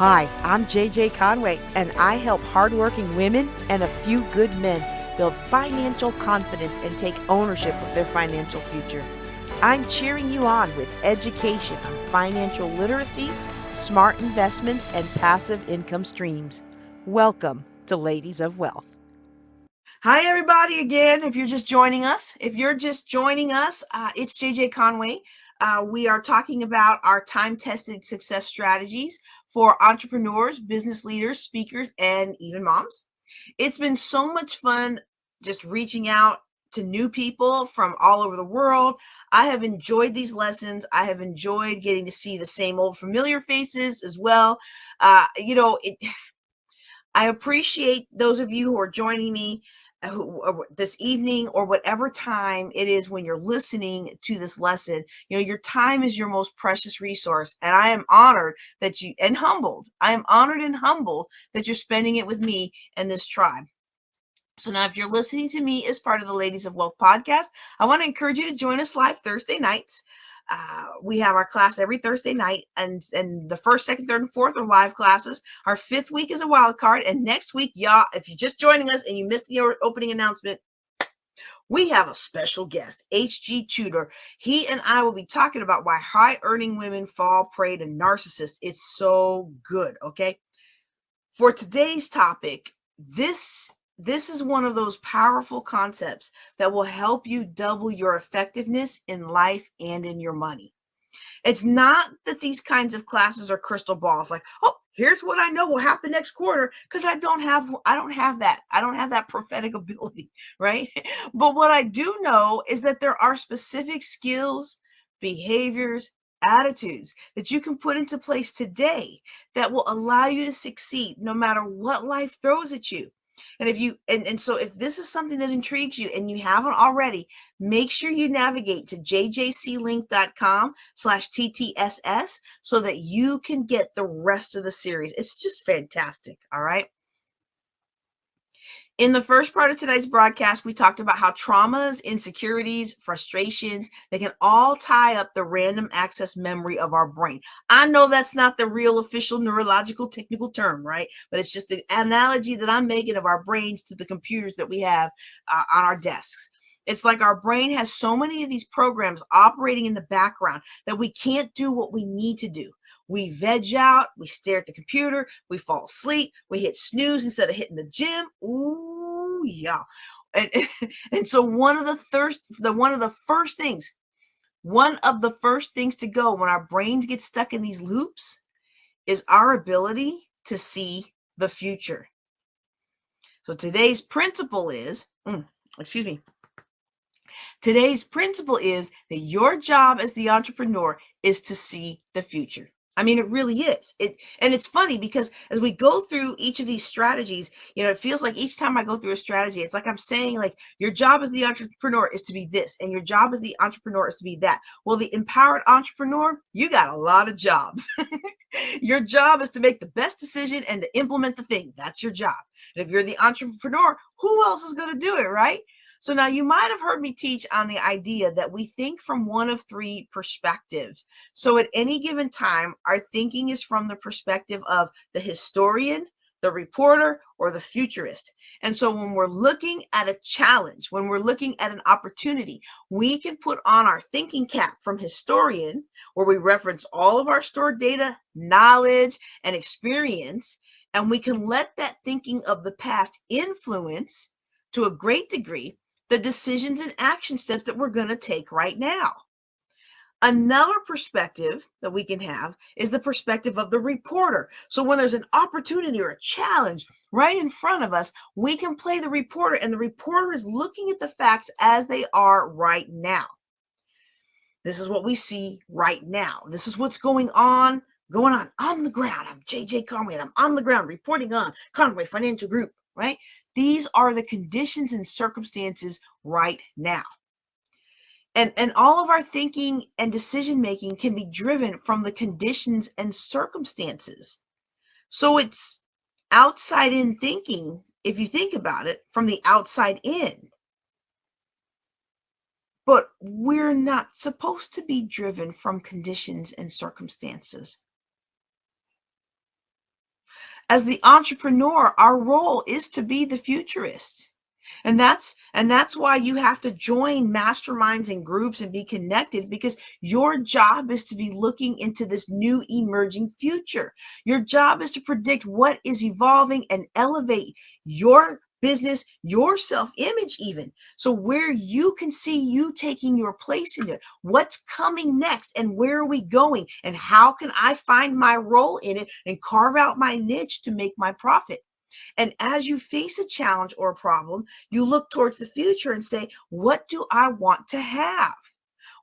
Hi, I'm JJ Conway, and I help hardworking women and a few good men build financial confidence and take ownership of their financial future. I'm cheering you on with education on financial literacy, smart investments, and passive income streams. Welcome to Ladies of Wealth. Hi, everybody, again. If you're just joining us, it's JJ Conway. We are talking about our time-tested success strategies for entrepreneurs, business leaders, speakers, and even moms. It's been so much fun just reaching out to new people from all over the world. I have enjoyed these lessons. I have enjoyed getting to see the same old familiar faces as well. I appreciate those of you who are joining me this evening or whatever time it is when you're listening to this lesson. Your time is your most precious resource, and I am honored that I am honored and humbled that you're spending it with me and this tribe. So now, if you're listening to me as part of the Ladies of Wealth podcast, I want to encourage you to join us live Thursday nights. We have our class every Thursday night, and the first, second, third, and fourth are live classes. Our fifth week is a wild card, and next week, y'all, if you're just joining us and you missed the opening announcement, we have a special guest, HG Tudor. He and I will be talking about why high-earning women fall prey to narcissists. It's so good, okay? For today's topic, this is one of those powerful concepts that will help you double your effectiveness in life and in your money. It's not that these kinds of classes are crystal balls, like, oh, here's what I know will happen next quarter, because I don't have that prophetic ability, right? But what I do know is that there are specific skills, behaviors, attitudes that you can put into place today that will allow you to succeed no matter what life throws at you. And so if this is something that intrigues you and you haven't already, make sure you navigate to jjclink.com/TTSS so that you can get the rest of the series. It's just fantastic. All right. In the first part of tonight's broadcast, we talked about how traumas, insecurities, frustrations, they can all tie up the random access memory of our brain. I know that's not the real official neurological technical term, right? But it's just the analogy that I'm making of our brains to the computers that we have on our desks. It's like our brain has so many of these programs operating in the background that we can't do what we need to do. We veg out, we stare at the computer, we fall asleep, we hit snooze instead of hitting the gym. Ooh, yeah. And so one of the first things to go when our brains get stuck in these loops is our ability to see the future. So today's principle is that your job as the entrepreneur is to see the future. I mean, it really is. And it's funny because as we go through each of these strategies, it feels like each time I go through a strategy, it's like I'm saying, like, your job as the entrepreneur is to be this, and your job as the entrepreneur is to be that. Well, the empowered entrepreneur, you got a lot of jobs. Your job is to make the best decision and to implement the thing. That's your job. And if you're the entrepreneur, who else is going to do it, right? So now you might have heard me teach on the idea that we think from one of three perspectives. So at any given time, our thinking is from the perspective of the historian, the reporter, or the futurist. And so when we're looking at a challenge, when we're looking at an opportunity, we can put on our thinking cap from historian, where we reference all of our stored data, knowledge, and experience, and we can let that thinking of the past influence to a great degree the decisions and action steps that we're going to take right now. Another perspective that we can have is the perspective of the reporter. So when there's an opportunity or a challenge right in front of us, we can play the reporter, and the reporter is looking at the facts as they are right now. This is what we see right now. This is what's going on the ground. I'm JJ Conway, and I'm on the ground reporting on Conway Financial Group, right? These are the conditions and circumstances right now. And all of our thinking and decision-making can be driven from the conditions and circumstances. So it's outside-in thinking, if you think about it, from the outside in. But we're not supposed to be driven from conditions and circumstances. As the entrepreneur, our role is to be the futurist. And that's why you have to join masterminds and groups and be connected, because your job is to be looking into this new emerging future. Your job is to predict what is evolving and elevate your business, your self-image even. So where you can see you taking your place in it, what's coming next and where are we going and how can I find my role in it and carve out my niche to make my profit. And as you face a challenge or a problem, you look towards the future and say, what do I want to have?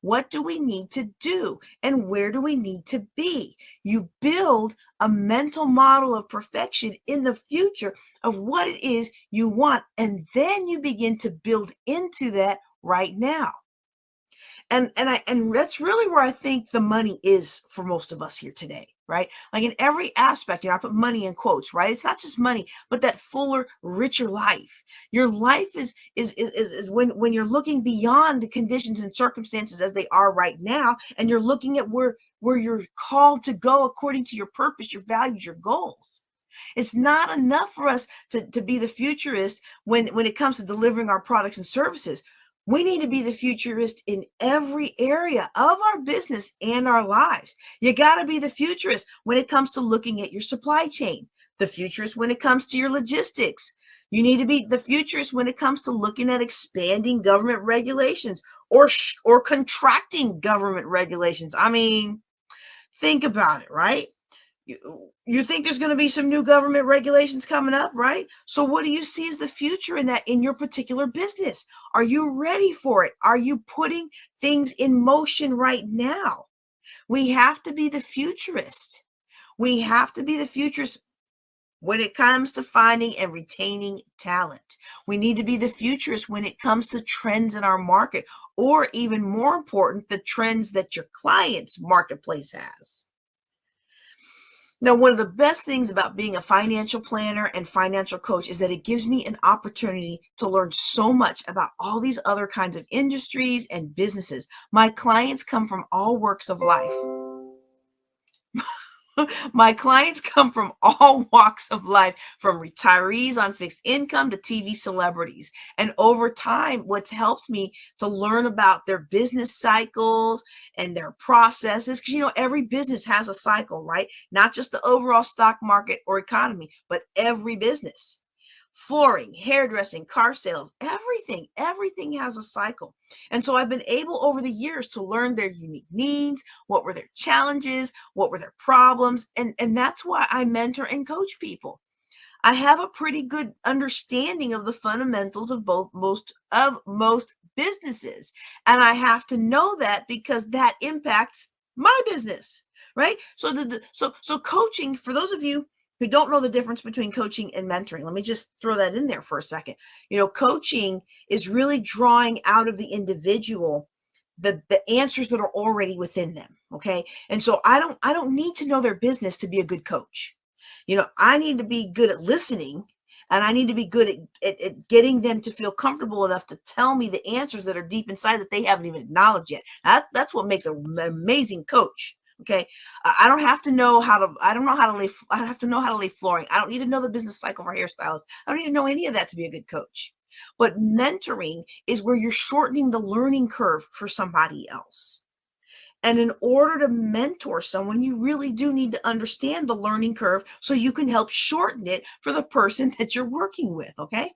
What do we need to do? And where do we need to be? You build a mental model of perfection in the future of what it is you want. And then you begin to build into that right now. And that's really where I think the money is for most of us here today, right? Like in every aspect, I put money in quotes, right? It's not just money, but that fuller, richer life. Your life is when you're looking beyond the conditions and circumstances as they are right now, and you're looking at where you're called to go according to your purpose, your values, your goals. It's not enough for us to be the futurist when it comes to delivering our products and services. We need to be the futurist in every area of our business and our lives. You got to be the futurist when it comes to looking at your supply chain, the futurist when it comes to your logistics. You need to be the futurist when it comes to looking at expanding government regulations or contracting government regulations. I mean, think about it, right? You think there's going to be some new government regulations coming up, right? So what do you see as the future in that in your particular business? Are you ready for it? Are you putting things in motion right now? We have to be the futurist. We have to be the futurist when it comes to finding and retaining talent. We need to be the futurist when it comes to trends in our market, or even more important, the trends that your client's marketplace has. Now, one of the best things about being a financial planner and financial coach is that it gives me an opportunity to learn so much about all these other kinds of industries and businesses. My clients come from all walks of life. My clients come from all walks of life, from retirees on fixed income to TV celebrities. And over time, what's helped me to learn about their business cycles and their processes, because, every business has a cycle, right? Not just the overall stock market or economy, but every business. Flooring, hairdressing, car sales, everything has a cycle. And so I've been able over the years to learn their unique needs, what were their challenges, what were their problems. And that's why I mentor and coach people. I have a pretty good understanding of the fundamentals of most businesses. And I have to know that because that impacts my business, right? So coaching, for those of you who don't know the difference between coaching and mentoring, let me just throw that in there for a second. Coaching is really drawing out of the individual the answers that are already within them. Okay. And so I don't need to know their business to be a good coach. I need to be good at listening, and I need to be good at getting them to feel comfortable enough to tell me the answers that are deep inside that they haven't even acknowledged yet. That's what makes an amazing coach. Okay. I don't have to know how to, I don't know how to lay, I have to know how to lay flooring. I don't need to know the business cycle for hairstylists. I don't need to know any of that to be a good coach. But mentoring is where you're shortening the learning curve for somebody else. And in order to mentor someone, you really do need to understand the learning curve so you can help shorten it for the person that you're working with. Okay.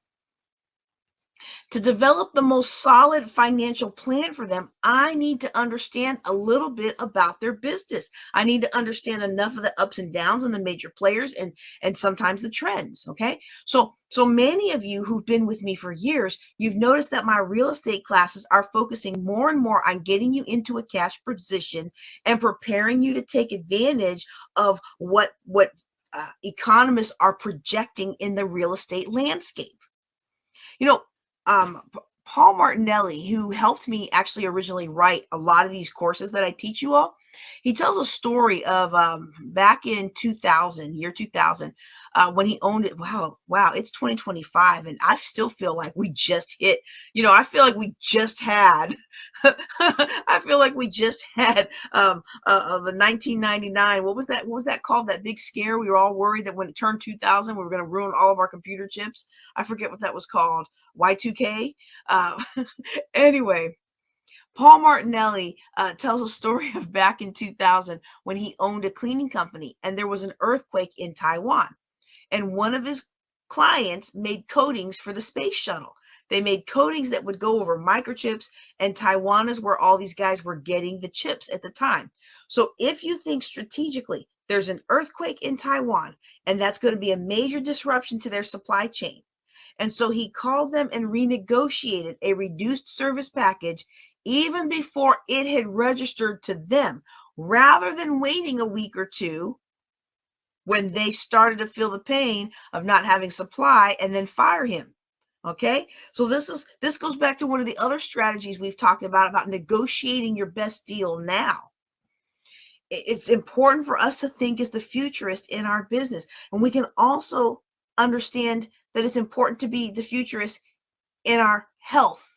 To develop the most solid financial plan for them, I need to understand a little bit about their business. I need to understand enough of the ups and downs and the major players and sometimes the trends. Okay. So many of you who've been with me for years, you've noticed that my real estate classes are focusing more and more on getting you into a cash position and preparing you to take advantage of what economists are projecting in the real estate landscape. Paul Martinelli, who helped me actually originally write a lot of these courses that I teach you all, He tells a story of back in 2000, year 2000, when he owned it. Wow, it's 2025, and I still feel like we just hit. I feel like we just had. I feel like we just had the 1999. What was that? What was that called? That big scare. We were all worried that when it turned 2000, we were going to ruin all of our computer chips. I forget what that was called. Y2K. Anyway. Paul Martinelli tells a story of back in 2000 when he owned a cleaning company and there was an earthquake in Taiwan. And one of his clients made coatings for the space shuttle. They made coatings that would go over microchips, and Taiwan is where all these guys were getting the chips at the time. So if you think strategically, there's an earthquake in Taiwan, and that's going to be a major disruption to their supply chain. And so he called them and renegotiated a reduced service package even before it had registered to them, rather than waiting a week or two when they started to feel the pain of not having supply and then fire him. Okay, so this goes back to one of the other strategies we've talked about negotiating your best deal now. It's important for us to think as the futurist in our business, and we can also understand that it's important to be the futurist in our health.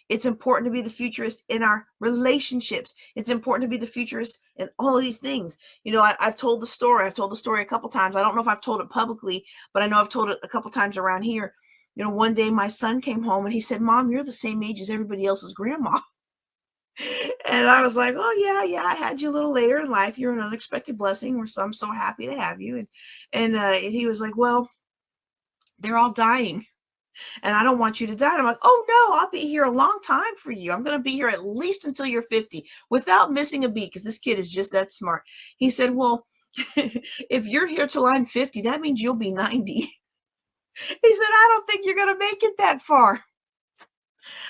It's important to be the futurist in our relationships. It's important to be the futurist in all of these things. I've told the story. I've told the story a couple times. I don't know if I've told it publicly, but I know I've told it a couple times around here. One day my son came home and he said, "Mom, you're the same age as everybody else's grandma." And I was like, "Oh, yeah, I had you a little later in life. You're an unexpected blessing. I'm so happy to have you." And he was like, "Well, they're all dying. And I don't want you to die." And I'm like, "Oh no, I'll be here a long time for you. I'm going to be here at least until you're 50 without missing a beat," because this kid is just that smart. He said, "Well, if you're here till I'm 50, that means you'll be 90. He said, "I don't think you're going to make it that far."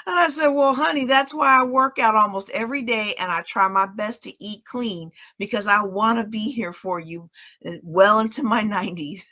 And I said, "Well, honey, that's why I work out almost every day and I try my best to eat clean, because I want to be here for you well into my 90s.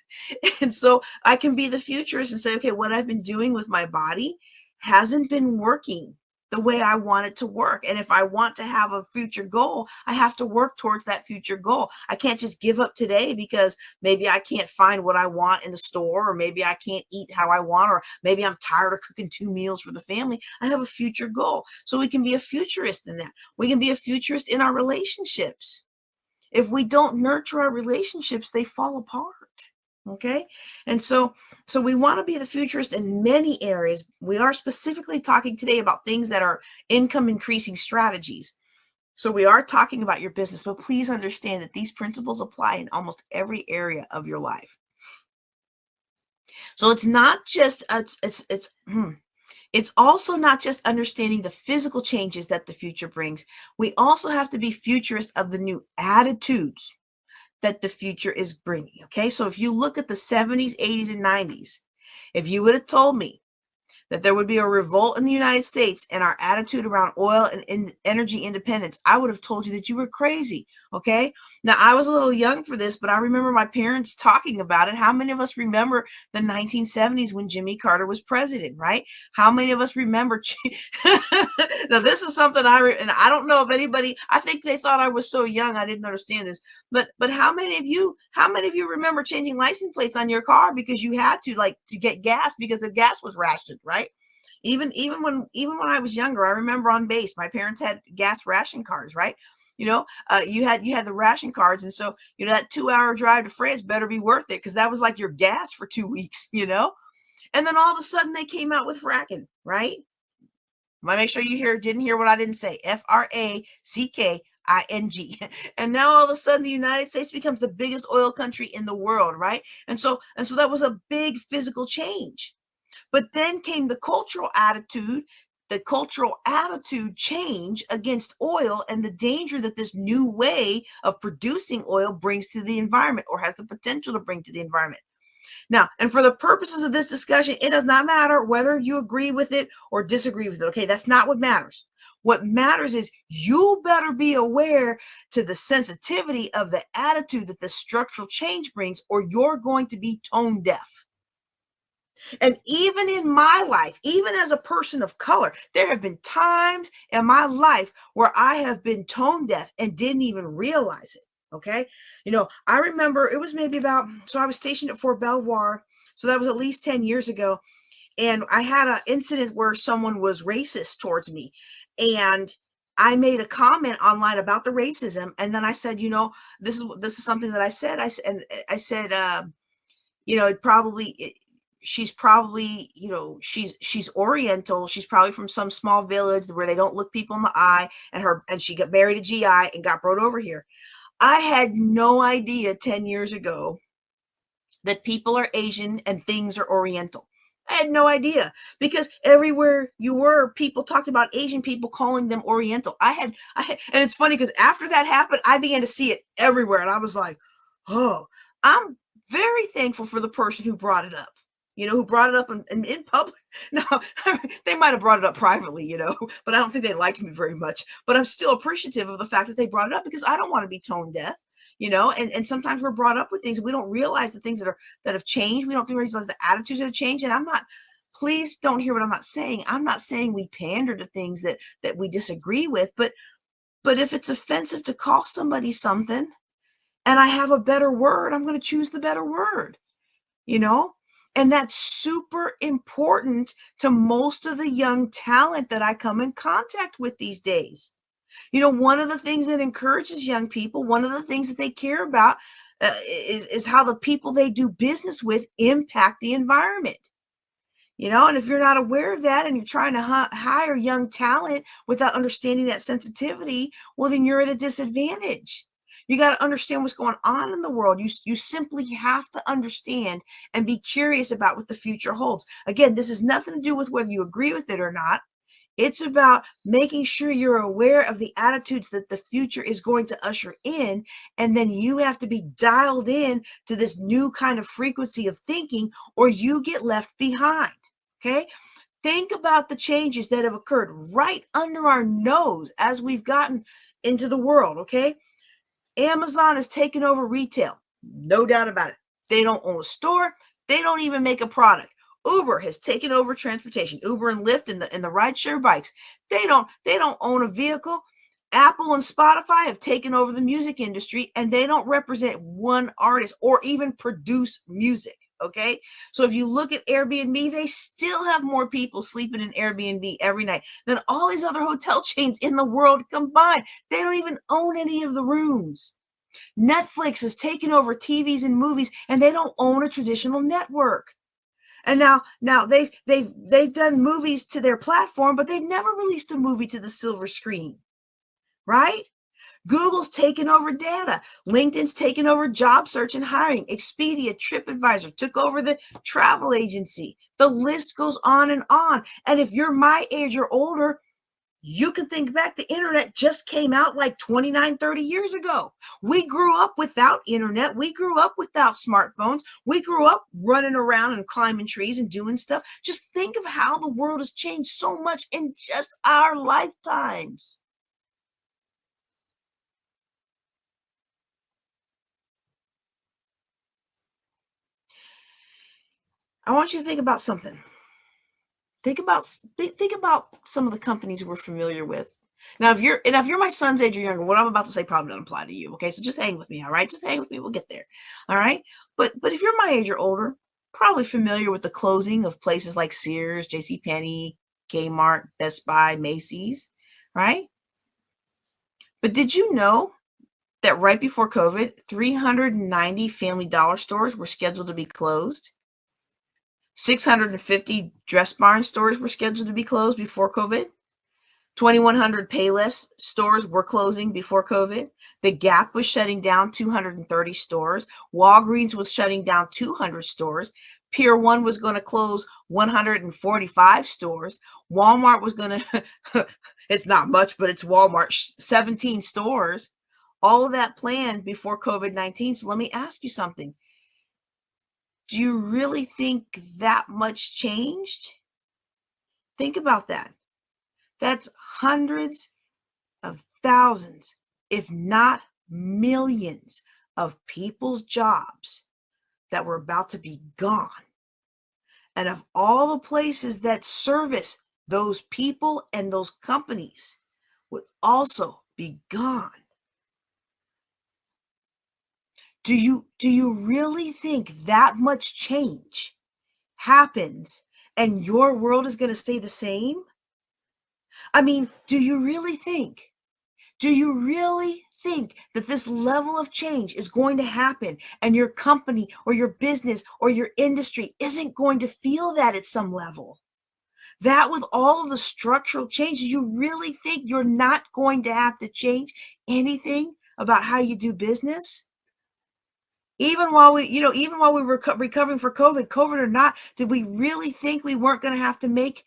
And so I can be the futurist and say, okay, what I've been doing with my body hasn't been working the way I want it to work. And if I want to have a future goal, I have to work towards that future goal. I can't just give up today because maybe I can't find what I want in the store, or maybe I can't eat how I want, or maybe I'm tired of cooking 2 meals for the family. I have a future goal. So we can be a futurist in that. We can be a futurist in our relationships. If we don't nurture our relationships, they fall apart. Okay. And so we want to be the futurist in many areas. We are specifically talking today about things that are income increasing strategies. So we are talking about your business, but please understand that these principles apply in almost every area of your life. So it's not just, it's also not just understanding the physical changes that the future brings. We also have to be futurists of the new attitudes that the future is bringing. Okay, so if you look at the 70s, 80s, and 90s, if you would have told me that there would be a revolt in the United States and our attitude around oil and energy independence, I would have told you that you were crazy. Okay. Now, I was a little young for this, but I remember my parents talking about it. How many of us remember the 1970s when Jimmy Carter was president, right? How many of us remember? Now, this is something and I don't know if anybody, I think they thought I was so young, I didn't understand this, but how many of you remember changing license plates on your car because you had to get gas because the gas was rationed, right? Even when I was younger, I remember on base, my parents had gas ration cards, right? You had the ration cards. And so, that 2-hour drive to France better be worth it, because that was like your gas for 2 weeks, And then all of a sudden they came out with fracking, right? Make sure you didn't hear what I didn't say. Fracking. And now all of a sudden the United States becomes the biggest oil country in the world, right? And so that was a big physical change. But then came the cultural attitude change against oil and the danger that this new way of producing oil brings to the environment, or has the potential to bring to the environment. Now, and for the purposes of this discussion, it does not matter whether you agree with it or disagree with it. Okay, that's not what matters. What matters is you better be aware to the sensitivity of the attitude that the structural change brings, or you're going to be tone deaf. And even in my life, even as a person of color, there have been times in my life where I have been tone deaf and didn't even realize it. Okay. I remember it was maybe so I was stationed at Fort Belvoir. So that was at least 10 years ago. And I had an incident where someone was racist towards me. And I made a comment online about the racism. And then I said, this is something that I said. I said, it probably, she's probably, she's Oriental. She's probably from some small village where they don't look people in the eye, and she got married a GI and got brought over here. I had no idea 10 years ago that people are Asian and things are Oriental. I had no idea, because everywhere you were, people talked about Asian people calling them Oriental. And it's funny because after that happened, I began to see it everywhere. And I was like, oh, I'm very thankful for the person who brought it up, who brought it up in public. Now, they might have brought it up privately, but I don't think they liked me very much. But I'm still appreciative of the fact that they brought it up, because I don't want to be tone deaf. And sometimes we're brought up with things, and we don't realize the things that have changed. We don't realize the attitudes that have changed. And please don't hear what I'm not saying. I'm not saying we pander to things that we disagree with, but if it's offensive to call somebody something and I have a better word, I'm going to choose the better word, and that's super important to most of the young talent that I come in contact with these days. One of the things that encourages young people, one of the things that they care about is how the people they do business with impact the environment. And if you're not aware of that and you're trying to hire young talent without understanding that sensitivity, well, then you're at a disadvantage. You got to understand what's going on in the world. You simply have to understand and be curious about what the future holds. Again, this has nothing to do with whether you agree with it or not. It's about making sure you're aware of the attitudes that the future is going to usher in. And then you have to be dialed in to this new kind of frequency of thinking, or you get left behind. Okay. Think about the changes that have occurred right under our nose as we've gotten into the world. Okay. Amazon has taken over retail. No doubt about it. They don't own a store. They don't even make a product. Uber has taken over transportation. Uber and Lyft and the rideshare bikes. They don't own a vehicle. Apple and Spotify have taken over the music industry, and they don't represent one artist or even produce music. Okay. So if you look at Airbnb, they still have more people sleeping in Airbnb every night than all these other hotel chains in the world combined. They don't even own any of the rooms. Netflix has taken over TVs and movies, and they don't own a traditional network. And now they've done movies to their platform, but they've never released a movie to the silver screen, right? Google's taken over data. LinkedIn's taken over job search and hiring. Expedia, TripAdvisor took over the travel agency. The list goes on and on. And if you're my age or older, you can think back, the internet just came out like 29, 30 years ago. We grew up without internet. We grew up without smartphones. We grew up running around and climbing trees and doing stuff. Just think of how the world has changed so much in just our lifetimes. I want you to think about something. Think about some of the companies we're familiar with. Now, if you're my son's age or younger, what I'm about to say probably doesn't apply to you. Okay, so just hang with me, all right? Just hang with me. We'll get there, all right? But if you're my age or older, probably familiar with the closing of places like Sears, JCPenney, Kmart, Best Buy, Macy's, right? But did you know that right before COVID, 390 Family Dollar stores were scheduled to be closed? 650 Dress Barn stores were scheduled to be closed before COVID. 2,100 Payless stores were closing before COVID. The Gap was shutting down 230 stores. Walgreens was shutting down 200 stores. Pier 1 was going to close 145 stores. Walmart was going to, it's not much, but it's Walmart, 17 stores. All of that planned before COVID-19. So let me ask you something. Do you really think that much changed? Think about that. That's hundreds of thousands, if not millions, of people's jobs that were about to be gone. And of all the places that service those people and those companies would also be gone. Do you really think that much change happens and your world is going to stay the same? I mean, do you really think that this level of change is going to happen and your company or your business or your industry isn't going to feel that at some level? That with all of the structural changes, you really think you're not going to have to change anything about how you do business? Even while we were recovering for COVID or not, did we really think we weren't going to have to make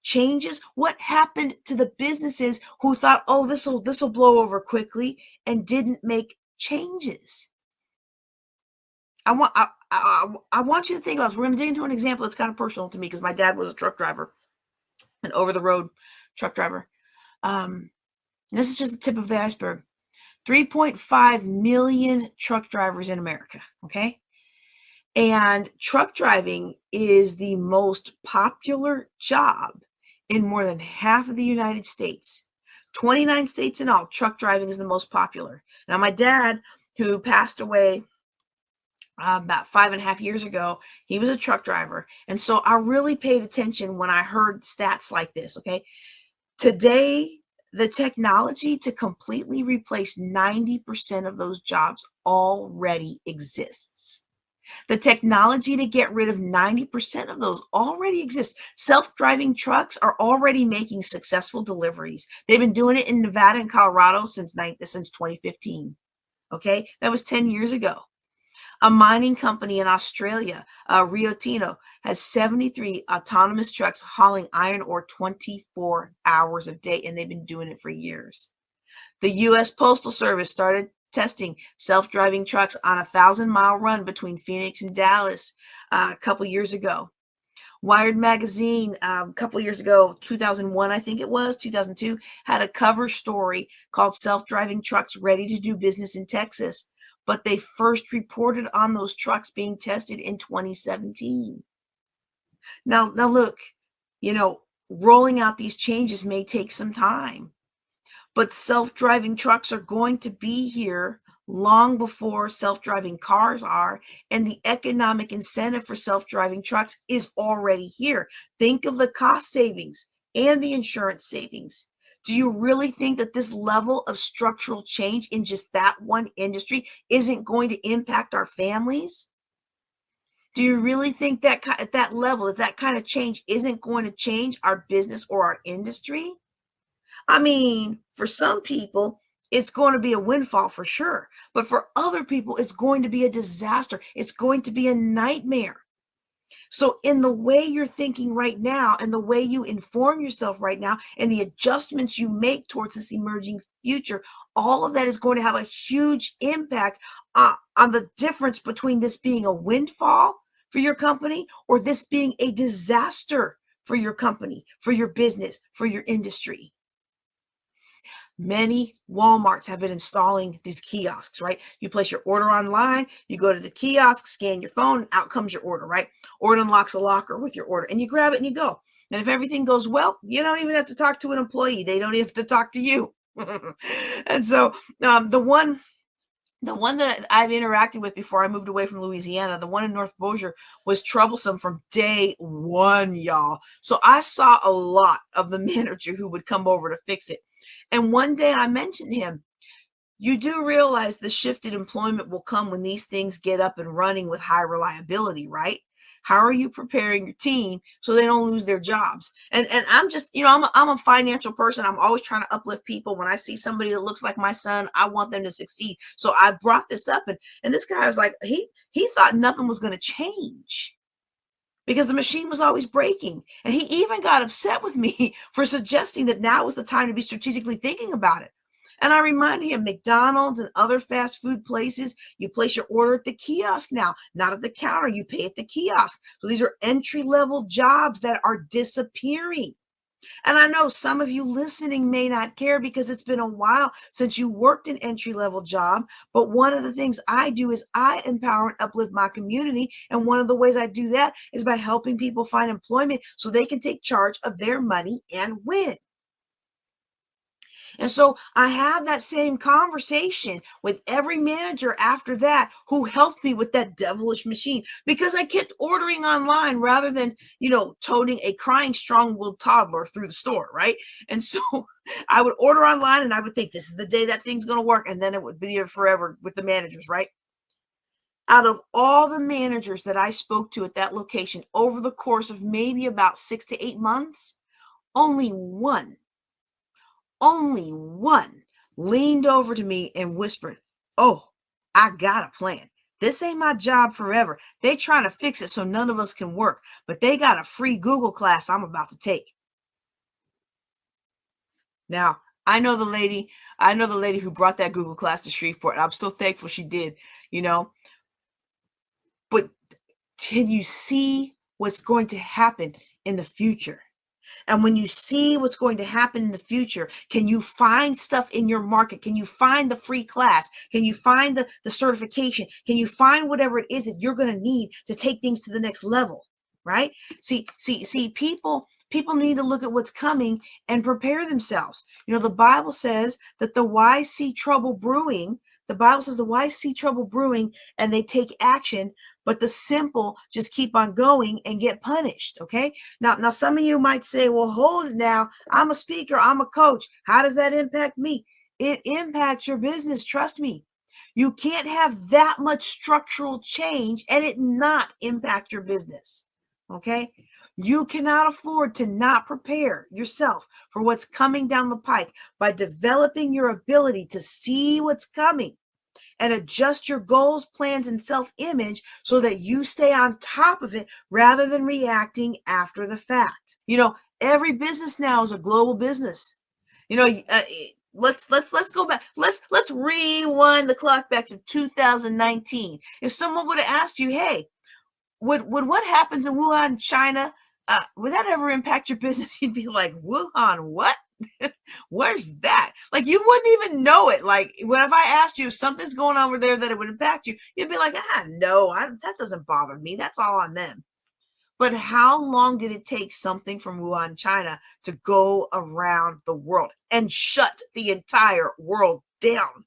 changes? What happened to the businesses who thought, oh, this will blow over quickly and didn't make changes? I want you to think about this. We're going to dig into an example that's kind of personal to me because my dad was a truck driver, an over-the-road truck driver. This is just the tip of the iceberg. 3.5 million truck drivers in America, okay? And truck driving is the most popular job in more than half of the United States. 29 states in all, truck driving is the most popular. Now, my dad, who passed away about 5.5 years ago, he was a truck driver. And so I really paid attention when I heard stats like this, okay? Today, the technology to completely replace 90% of those jobs already exists. The technology to get rid of 90% of those already exists. Self-driving trucks are already making successful deliveries. They've been doing it in Nevada and Colorado since 2015. Okay, that was 10 years ago. A mining company in Australia, Rio Tinto, has 73 autonomous trucks hauling iron ore 24 hours a day, and they've been doing it for years. The U.S. Postal Service started testing self-driving trucks on a 1,000-mile run between Phoenix and Dallas a couple years ago. Wired magazine a couple years ago, 2001, I think it was, 2002, had a cover story called Self-Driving Trucks Ready to Do Business in Texas. But they first reported on those trucks being tested in 2017. Now look, rolling out these changes may take some time, but self-driving trucks are going to be here long before self-driving cars are, and the economic incentive for self-driving trucks is already here. Think of the cost savings and the insurance savings. Do you really think that this level of structural change in just that one industry isn't going to impact our families? Do you really think that at that level, that kind of change isn't going to change our business or our industry? I mean, for some people, it's going to be a windfall for sure. But for other people, it's going to be a disaster. It's going to be a nightmare. So in the way you're thinking right now and the way you inform yourself right now and the adjustments you make towards this emerging future, all of that is going to have a huge impact on the difference between this being a windfall for your company or this being a disaster for your company, for your business, for your industry. Many Walmarts have been installing these kiosks, right? You place your order online, you go to the kiosk, scan your phone, out comes your order, right? Or it unlocks a locker with your order and you grab it and you go. And if everything goes well, you don't even have to talk to an employee. They don't even have to talk to you. And so the one that I've interacted with before I moved away from Louisiana, the one in North Bossier, was troublesome from day one, y'all. So I saw a lot of the manager who would come over to fix it. And one day I mentioned him. You do realize the shifted employment will come when these things get up and running with high reliability, right? How are you preparing your team so they don't lose their jobs? And I'm just, I'm a financial person. I'm always trying to uplift people. When I see somebody that looks like my son, I want them to succeed. So I brought this up, and this guy was like, he thought nothing was going to change because the machine was always breaking. And he even got upset with me for suggesting that now was the time to be strategically thinking about it. And I reminded him, McDonald's and other fast food places, you place your order at the kiosk now, not at the counter. You pay at the kiosk. So these are entry-level jobs that are disappearing. And I know some of you listening may not care because it's been a while since you worked an entry-level job. But one of the things I do is I empower and uplift my community. And one of the ways I do that is by helping people find employment so they can take charge of their money and win. And so I have that same conversation with every manager after that who helped me with that devilish machine, because I kept ordering online rather than, toting a crying strong-willed toddler through the store, right? And so I would order online and I would think this is the day that thing's going to work. And then it would be here forever with the managers, right? Out of all the managers that I spoke to at that location over the course of maybe about 6 to 8 months, only one leaned over to me and whispered, "Oh, I got a plan. This ain't my job forever. They trying to fix it so none of us can work, but they got a free Google class I'm about to take." Now, I know the lady who brought that Google class to Shreveport. I'm so thankful she did, you know. But can you see what's going to happen in the future? And when you see what's going to happen in the future, can you find stuff in your market? Can you find the free class? Can you find the certification? Can you find whatever it is that you're going to need to take things to the next level, right? See, people need to look at what's coming and prepare themselves. The Bible says that the wise see trouble brewing. The Bible says the wise see trouble brewing and they take action, but the simple just keep on going and get punished. Okay. Now some of you might say, well, hold it now. I'm a speaker. I'm a coach. How does that impact me? It impacts your business. Trust me. You can't have that much structural change and it not impact your business. Okay. You cannot afford to not prepare yourself for what's coming down the pike by developing your ability to see what's coming and adjust your goals, plans, and self-image so that you stay on top of it rather than reacting after the fact. Every business now is a global business. Let's go back. Let's rewind the clock back to 2019. If someone would have asked you, hey, would what happens in Wuhan, China, would that ever impact your business? You'd be like, Wuhan, what? Where's that? Like, you wouldn't even know it. Like, if I asked you if something's going on over there that it would impact you, you'd be like, no, that doesn't bother me. That's all on them. But how long did it take something from Wuhan, China to go around the world and shut the entire world down?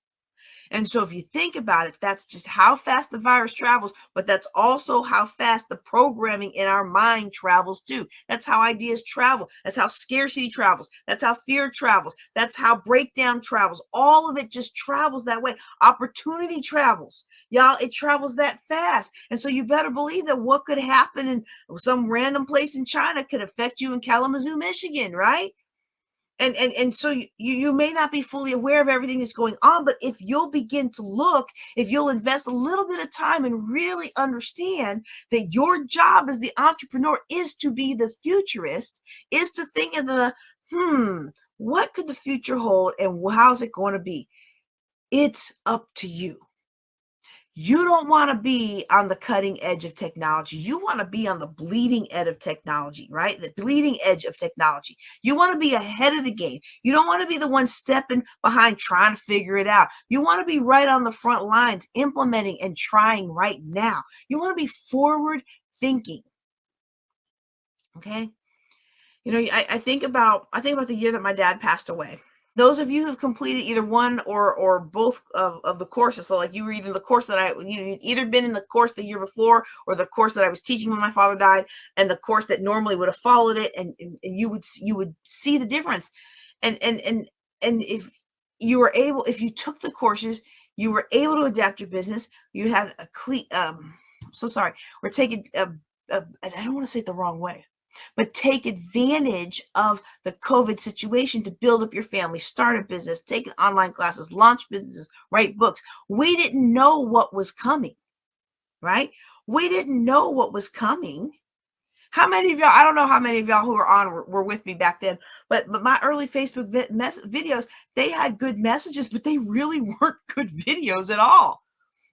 And so if you think about it, that's just how fast the virus travels, but that's also how fast the programming in our mind travels too. That's how ideas travel. That's how scarcity travels. That's how fear travels. That's how breakdown travels. All of it just travels that way. Opportunity travels. Y'all, it travels that fast. And so you better believe that what could happen in some random place in China could affect you in Kalamazoo, Michigan, right? And so you may not be fully aware of everything that's going on, but if you'll begin to look, if you'll invest a little bit of time and really understand that your job as the entrepreneur is to be the futurist, is to think of what could the future hold and how's it going to be? It's up to you. You don't want to be on the cutting edge of technology. You want to be on the bleeding edge of technology, right? The bleeding edge of technology. You want to be ahead of the game. You don't want to be the one stepping behind trying to figure it out. You want to be right on the front lines, implementing and trying right now. You want to be forward thinking. Okay? I think about the year that my dad passed away. Those of you who have completed either one or both of the courses, so like you were either the course that you'd either been in the course the year before or the course that I was teaching when my father died, and the course that normally would have followed it, and you would see the difference. And if you were able, if you took the courses, you were able to adapt your business. You had we're taking I don't want to say it the wrong way, but take advantage of the COVID situation to build up your family, start a business, take online classes, launch businesses, write books. We didn't know what was coming, right? We didn't know what was coming. How many of y'all, I don't know how many of y'all who are on were with me back then, but my early Facebook videos, they had good messages, but they really weren't good videos at all.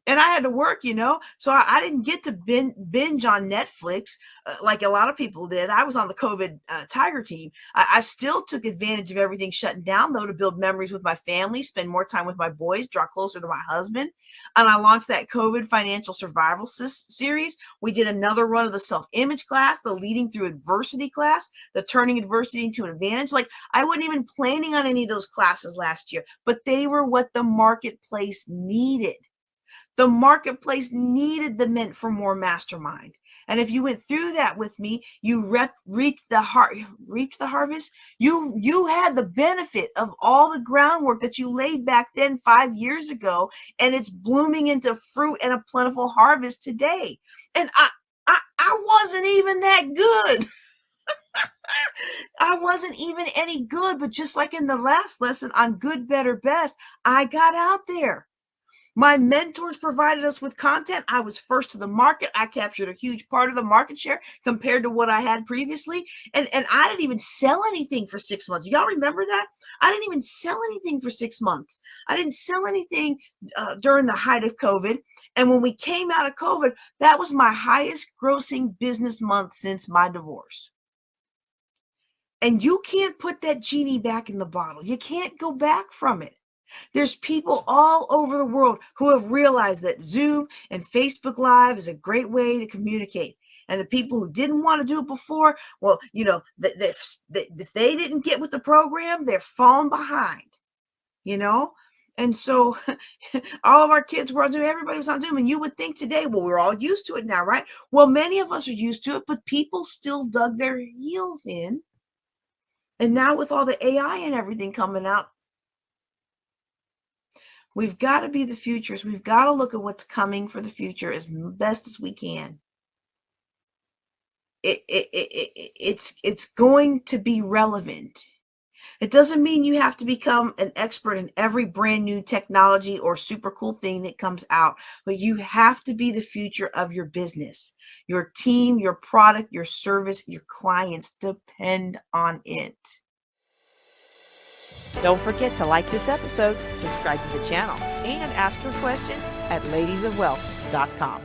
and I had to work, so I didn't get to binge on Netflix like a lot of people did. I was on the COVID Tiger team. I still took advantage of everything shutting down, though, to build memories with my family, spend more time with my boys, draw closer to my husband. And I launched that COVID financial survival series. We did another run of the self-image class, the leading through adversity class, the turning adversity into an advantage. Like, I wasn't even planning on any of those classes last year, but they were what the marketplace needed. The marketplace needed the Mint for More mastermind. And if you went through that with me, you reaped the harvest. You had the benefit of all the groundwork that you laid back then 5 years ago, and it's blooming into fruit and a plentiful harvest today. And I wasn't even that good. I wasn't even any good, but just like in the last lesson on Good, Better, Best, I got out there. My mentors provided us with content. I was first to the market. I captured a huge part of the market share compared to what I had previously. And I didn't even sell anything for 6 months. Y'all remember that? I didn't even sell anything for 6 months. I didn't sell anything during the height of COVID. And when we came out of COVID, that was my highest grossing business month since my divorce. And you can't put that genie back in the bottle. You can't go back from it. There's people all over the world who have realized that Zoom and Facebook Live is a great way to communicate. And the people who didn't want to do it before, well, if they didn't get with the program, they're falling behind, And so all of our kids were on Zoom. Everybody was on Zoom. And you would think today, well, we're all used to it now, right? Well, many of us are used to it, but people still dug their heels in. And now with all the AI and everything coming out, we've got to be the futures. We've got to look at what's coming for the future as best as we can. It's going to be relevant. It doesn't mean you have to become an expert in every brand new technology or super cool thing that comes out, but you have to be the future of your business. Your team, your product, your service, your clients depend on it. Don't forget to like this episode, subscribe to the channel, and ask your question at ladiesofwealth.com.